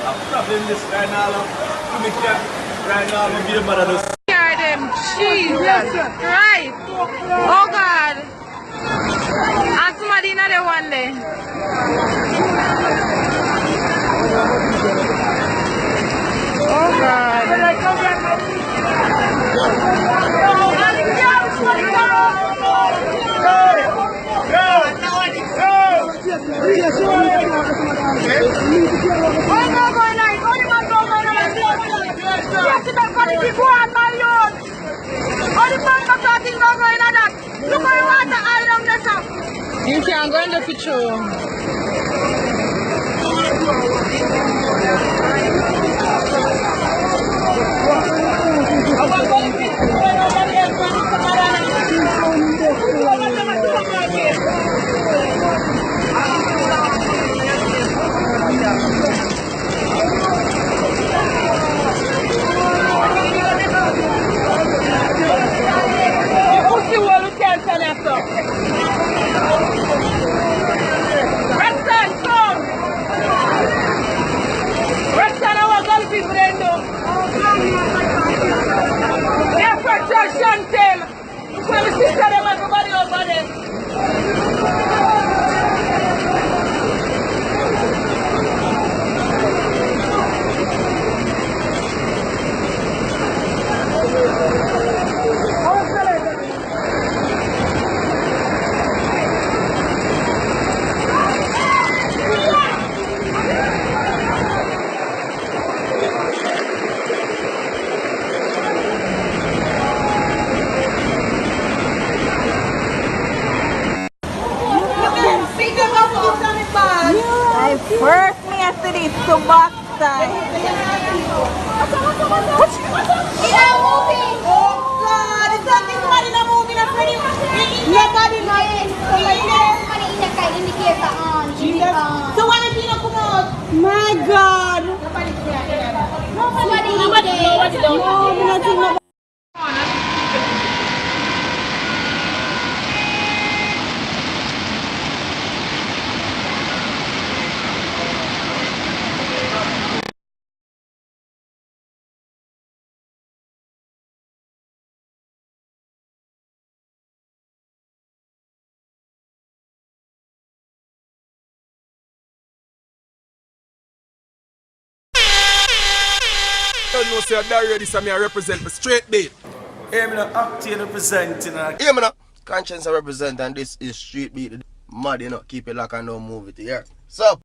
I'm traveling this right now. To me, right now, I'm be a mother. Hear them, Jesus Christ. Oh God. And somebody in the one day. Oh God. You can go in the picture. First me after this to box time. In a movie. Oh God, it's not this one in a movie. Nobody knows. So what if you don't come out? My God. Nobody. You know, say that already, so I represent for straight beat. Hey, I'm acting representing. Yeah, man. Conscience I represent, and this is street beat. Mad, you know, keep it like I know move it here. So.